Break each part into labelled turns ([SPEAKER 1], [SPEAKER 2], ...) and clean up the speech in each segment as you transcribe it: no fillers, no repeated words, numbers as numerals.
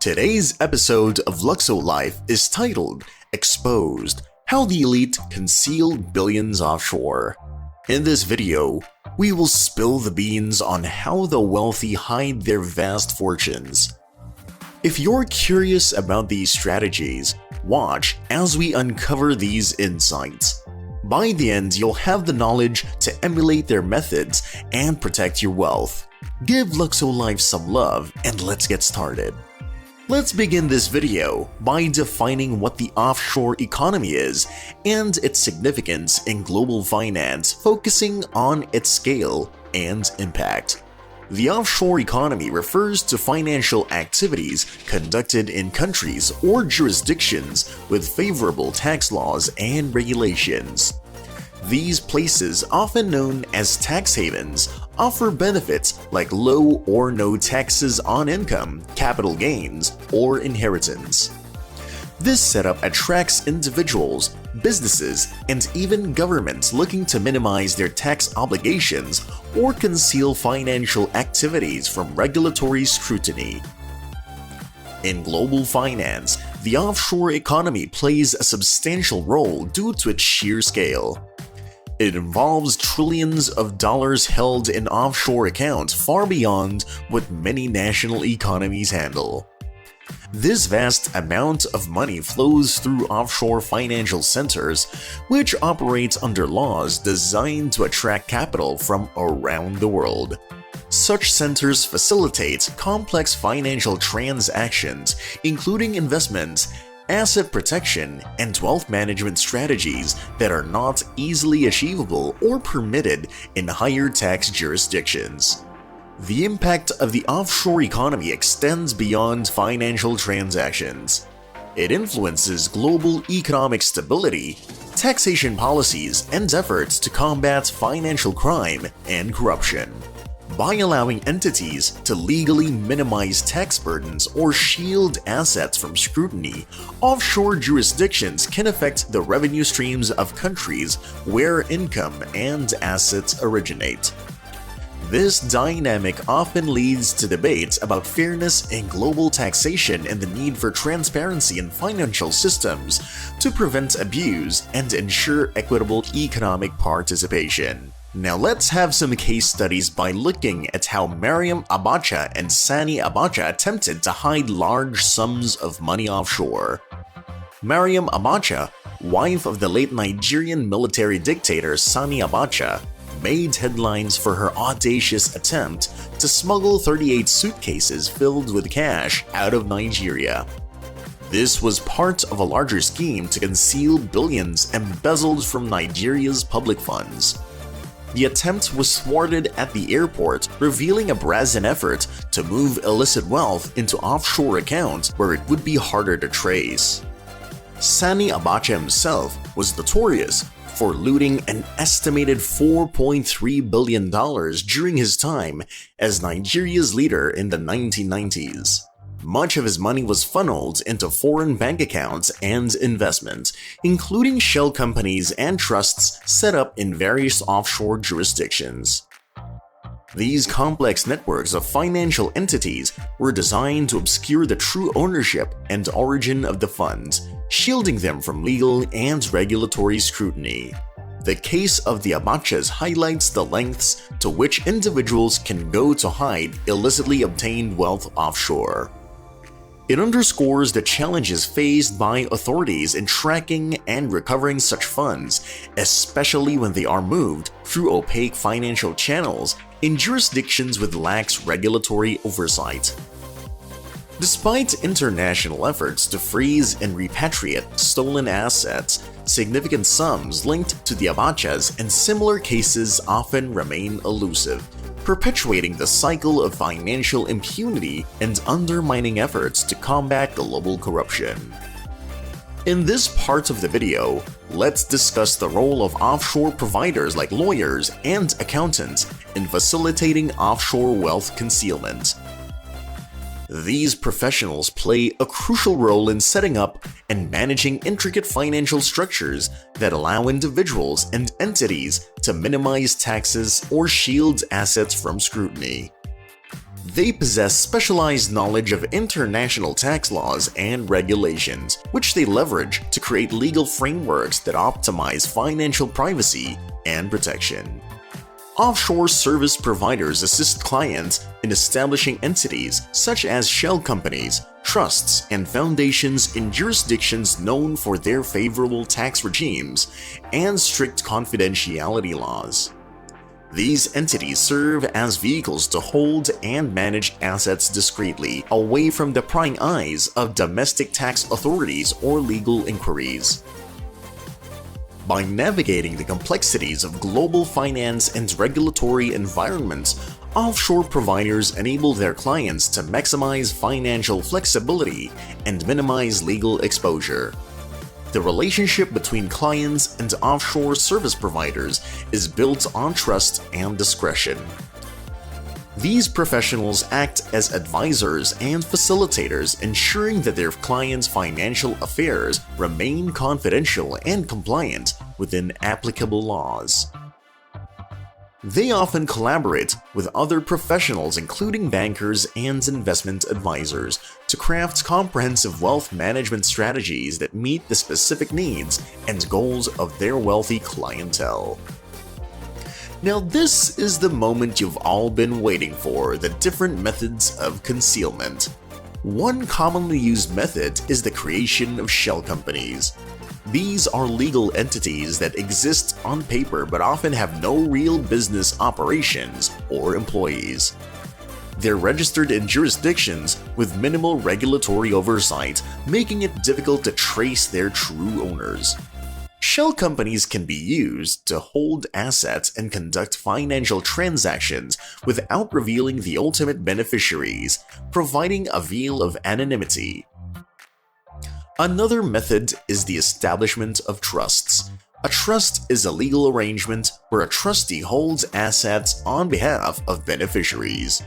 [SPEAKER 1] Today's episode of Luxo-Life is titled Exposed: How the Elite Concealed Billions Offshore. In this video, we will spill the beans on how the wealthy hide their vast fortunes. If you're curious about these strategies, watch as we uncover these insights. By the end, you'll have the knowledge to emulate their methods and protect your wealth. Give Luxo-Life some love and let's get started. Let's begin this video by defining what the offshore economy is and its significance in global finance, focusing on its scale and impact. The offshore economy refers to financial activities conducted in countries or jurisdictions with favorable tax laws and regulations. These places, often known as tax havens, offer benefits like low or no taxes on income, capital gains, or inheritance. This setup attracts individuals, businesses, and even governments looking to minimize their tax obligations or conceal financial activities from regulatory scrutiny. In global finance, the offshore economy plays a substantial role due to its sheer scale. It involves trillions of dollars held in offshore accounts far beyond what many national economies handle. This vast amount of money flows through offshore financial centers, which operate under laws designed to attract capital from around the world. Such centers facilitate complex financial transactions, including investments, asset protection, and wealth management strategies that are not easily achievable or permitted in higher tax jurisdictions. The impact of the offshore economy extends beyond financial transactions. It influences global economic stability, taxation policies, and efforts to combat financial crime and corruption. By allowing entities to legally minimize tax burdens or shield assets from scrutiny, offshore jurisdictions can affect the revenue streams of countries where income and assets originate. This dynamic often leads to debates about fairness in global taxation and the need for transparency in financial systems to prevent abuse and ensure equitable economic participation. Now let's have some case studies by looking at how Mariam Abacha and Sani Abacha attempted to hide large sums of money offshore. Mariam Abacha, wife of the late Nigerian military dictator Sani Abacha, made headlines for her audacious attempt to smuggle 38 suitcases filled with cash out of Nigeria. This was part of a larger scheme to conceal billions embezzled from Nigeria's public funds. The attempt was thwarted at the airport, revealing a brazen effort to move illicit wealth into offshore accounts where it would be harder to trace. Sani Abacha himself was notorious for looting an estimated $4.3 billion during his time as Nigeria's leader in the 1990s. Much of his money was funneled into foreign bank accounts and investments, including shell companies and trusts set up in various offshore jurisdictions. These complex networks of financial entities were designed to obscure the true ownership and origin of the funds, shielding them from legal and regulatory scrutiny. The case of the Abachas highlights the lengths to which individuals can go to hide illicitly obtained wealth offshore. It underscores the challenges faced by authorities in tracking and recovering such funds, especially when they are moved through opaque financial channels in jurisdictions with lax regulatory oversight. Despite international efforts to freeze and repatriate stolen assets, significant sums linked to the Abachas and similar cases often remain elusive, perpetuating the cycle of financial impunity and undermining efforts to combat global corruption. In this part of the video, let's discuss the role of offshore providers like lawyers and accountants in facilitating offshore wealth concealment. These professionals play a crucial role in setting up and managing intricate financial structures that allow individuals and entities to minimize taxes or shield assets from scrutiny. They possess specialized knowledge of international tax laws and regulations, which they leverage to create legal frameworks that optimize financial privacy and protection. Offshore service providers assist clients in establishing entities such as shell companies, trusts, and foundations in jurisdictions known for their favorable tax regimes and strict confidentiality laws. These entities serve as vehicles to hold and manage assets discreetly, away from the prying eyes of domestic tax authorities or legal inquiries. By navigating the complexities of global finance and regulatory environments, offshore providers enable their clients to maximize financial flexibility and minimize legal exposure. The relationship between clients and offshore service providers is built on trust and discretion. These professionals act as advisors and facilitators, ensuring that their clients' financial affairs remain confidential and compliant within applicable laws. They often collaborate with other professionals, including bankers and investment advisors, to craft comprehensive wealth management strategies that meet the specific needs and goals of their wealthy clientele. Now, this is the moment you've all been waiting for: the different methods of concealment. One commonly used method is the creation of shell companies. These are legal entities that exist on paper but often have no real business operations or employees. They're registered in jurisdictions with minimal regulatory oversight, making it difficult to trace their true owners. Shell companies can be used to hold assets and conduct financial transactions without revealing the ultimate beneficiaries, providing a veil of anonymity. Another method is the establishment of trusts. A trust is a legal arrangement where a trustee holds assets on behalf of beneficiaries.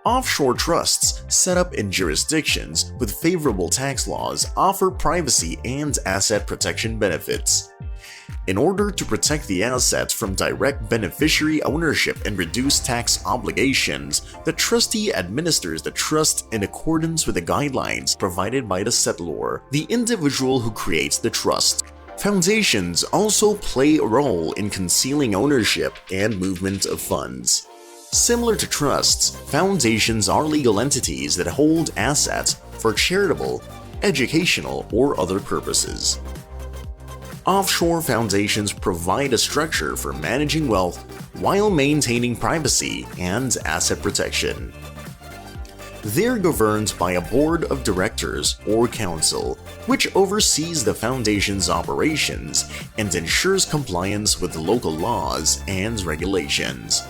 [SPEAKER 1] Offshore trusts, set up in jurisdictions with favorable tax laws, offer privacy and asset protection benefits. In order to protect the assets from direct beneficiary ownership and reduce tax obligations, the trustee administers the trust in accordance with the guidelines provided by the settlor, the individual who creates the trust. Foundations also play a role in concealing ownership and movement of funds. Similar to trusts, foundations are legal entities that hold assets for charitable, educational, or other purposes. Offshore foundations provide a structure for managing wealth while maintaining privacy and asset protection. They're governed by a board of directors or council, which oversees the foundation's operations and ensures compliance with local laws and regulations.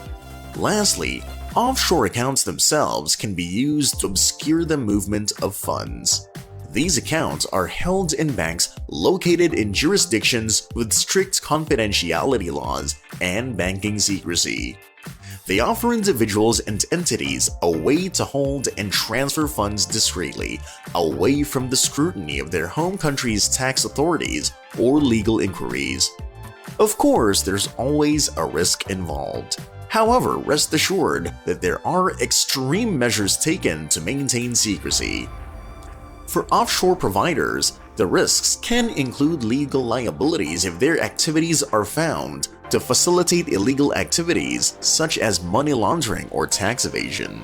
[SPEAKER 1] Lastly, offshore accounts themselves can be used to obscure the movement of funds. These accounts are held in banks located in jurisdictions with strict confidentiality laws and banking secrecy. They offer individuals and entities a way to hold and transfer funds discreetly, away from the scrutiny of their home country's tax authorities or legal inquiries. Of course, there's always a risk involved. However, rest assured that there are extreme measures taken to maintain secrecy. For offshore providers, the risks can include legal liabilities if their activities are found to facilitate illegal activities such as money laundering or tax evasion.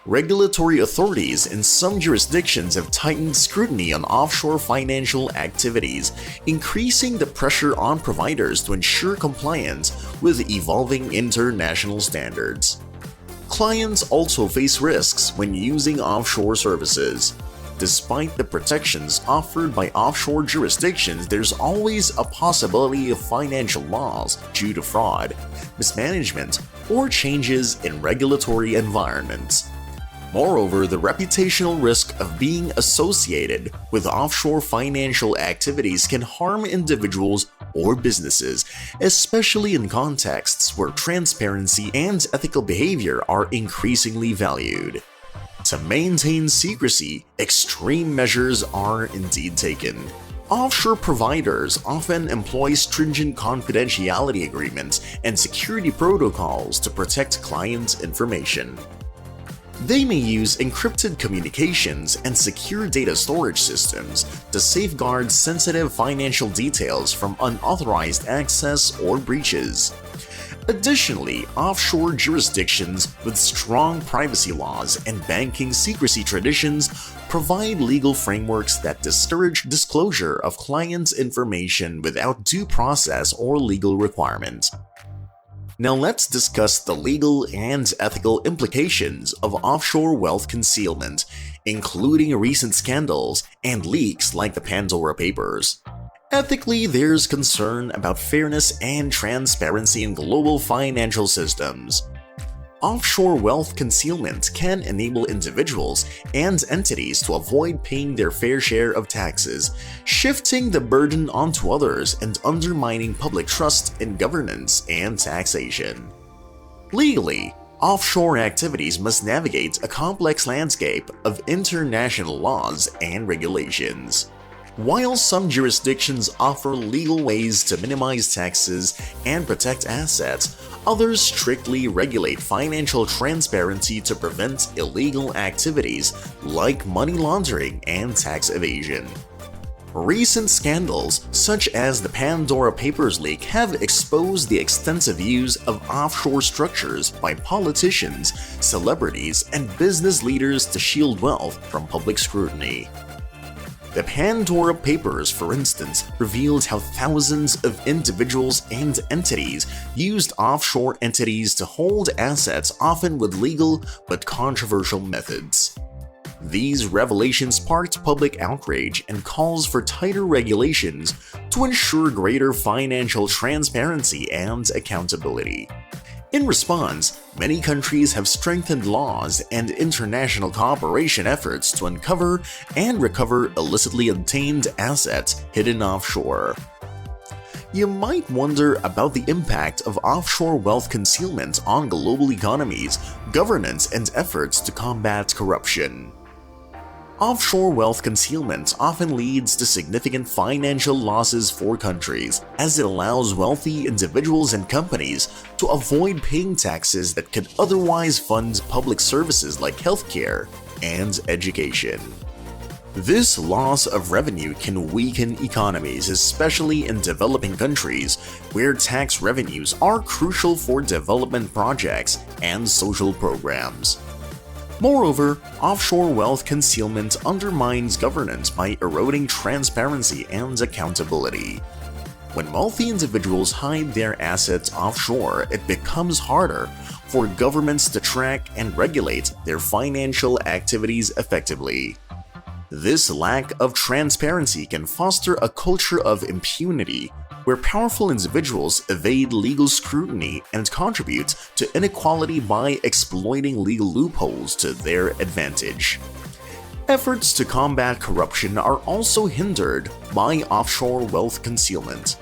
[SPEAKER 1] Regulatory authorities in some jurisdictions have tightened scrutiny on offshore financial activities, increasing the pressure on providers to ensure compliance with evolving international standards. Clients also face risks when using offshore services. Despite the protections offered by offshore jurisdictions, there's always a possibility of financial loss due to fraud, mismanagement, or changes in regulatory environments. Moreover, the reputational risk of being associated with offshore financial activities can harm individuals or businesses, especially in contexts where transparency and ethical behavior are increasingly valued. To maintain secrecy, extreme measures are indeed taken. Offshore providers often employ stringent confidentiality agreements and security protocols to protect clients' information. They may use encrypted communications and secure data storage systems to safeguard sensitive financial details from unauthorized access or breaches. Additionally, offshore jurisdictions with strong privacy laws and banking secrecy traditions provide legal frameworks that discourage disclosure of clients' information without due process or legal requirement. Now let's discuss the legal and ethical implications of offshore wealth concealment, including recent scandals and leaks like the Pandora Papers. Ethically, there's concern about fairness and transparency in global financial systems. Offshore wealth concealment can enable individuals and entities to avoid paying their fair share of taxes, shifting the burden onto others and undermining public trust in governance and taxation. Legally, offshore activities must navigate a complex landscape of international laws and regulations. While some jurisdictions offer legal ways to minimize taxes and protect assets, others strictly regulate financial transparency to prevent illegal activities like money laundering and tax evasion. Recent scandals, such as the Pandora Papers leak, have exposed the extensive use of offshore structures by politicians, celebrities, and business leaders to shield wealth from public scrutiny. The Pandora Papers, for instance, revealed how thousands of individuals and entities used offshore entities to hold assets, often with legal but controversial methods. These revelations sparked public outrage and calls for tighter regulations to ensure greater financial transparency and accountability. In response, many countries have strengthened laws and international cooperation efforts to uncover and recover illicitly obtained assets hidden offshore. You might wonder about the impact of offshore wealth concealment on global economies, governance, and efforts to combat corruption. Offshore wealth concealment often leads to significant financial losses for countries, as it allows wealthy individuals and companies to avoid paying taxes that could otherwise fund public services like healthcare and education. This loss of revenue can weaken economies, especially in developing countries, where tax revenues are crucial for development projects and social programs. Moreover, offshore wealth concealment undermines governance by eroding transparency and accountability. When wealthy individuals hide their assets offshore, it becomes harder for governments to track and regulate their financial activities effectively. This lack of transparency can foster a culture of impunity, where powerful individuals evade legal scrutiny and contribute to inequality by exploiting legal loopholes to their advantage. Efforts to combat corruption are also hindered by offshore wealth concealment.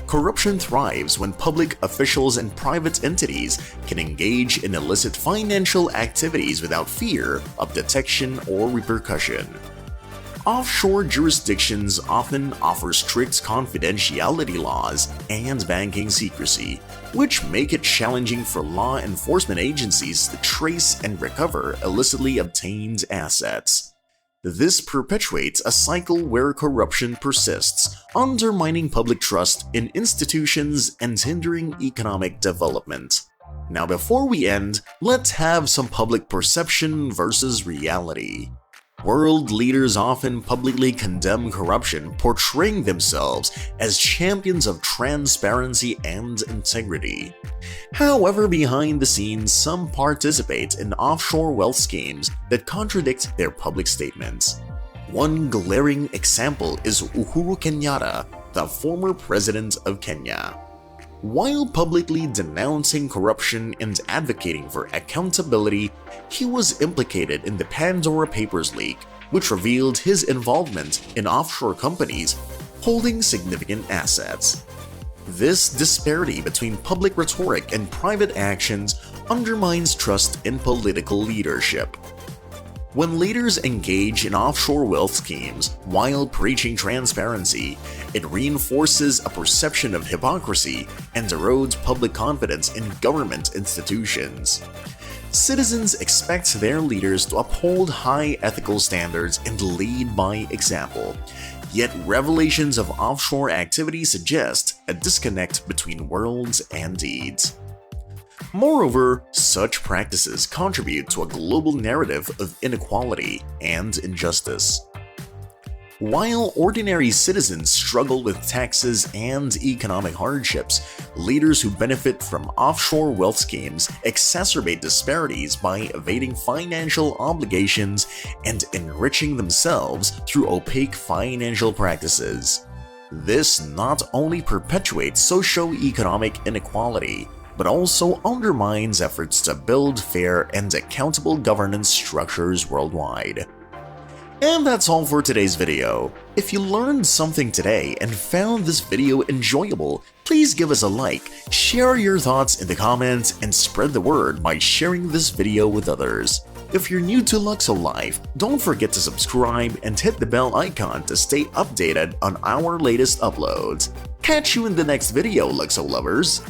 [SPEAKER 1] Corruption thrives when public officials and private entities can engage in illicit financial activities without fear of detection or repercussion. Offshore jurisdictions often offer strict confidentiality laws and banking secrecy, which make it challenging for law enforcement agencies to trace and recover illicitly obtained assets. This perpetuates a cycle where corruption persists, undermining public trust in institutions and hindering economic development. Now, before we end, let's have some public perception versus reality. World leaders often publicly condemn corruption, portraying themselves as champions of transparency and integrity. However, behind the scenes, some participate in offshore wealth schemes that contradict their public statements. One glaring example is Uhuru Kenyatta, the former president of Kenya. While publicly denouncing corruption and advocating for accountability, he was implicated in the Pandora Papers leak, which revealed his involvement in offshore companies holding significant assets. This disparity between public rhetoric and private actions undermines trust in political leadership. When leaders engage in offshore wealth schemes while preaching transparency, it reinforces a perception of hypocrisy and erodes public confidence in government institutions. Citizens expect their leaders to uphold high ethical standards and lead by example. Yet revelations of offshore activity suggest a disconnect between words and deeds. Moreover, such practices contribute to a global narrative of inequality and injustice. While ordinary citizens struggle with taxes and economic hardships, leaders who benefit from offshore wealth schemes exacerbate disparities by evading financial obligations and enriching themselves through opaque financial practices. This not only perpetuates socio-economic inequality, but also undermines efforts to build fair and accountable governance structures worldwide. And that's all for today's video. If you learned something today and found this video enjoyable, please give us a like, share your thoughts in the comments, and spread the word by sharing this video with others. If you're new to Luxo-Life, don't forget to subscribe and hit the bell icon to stay updated on our latest uploads. Catch you in the next video, Luxo lovers!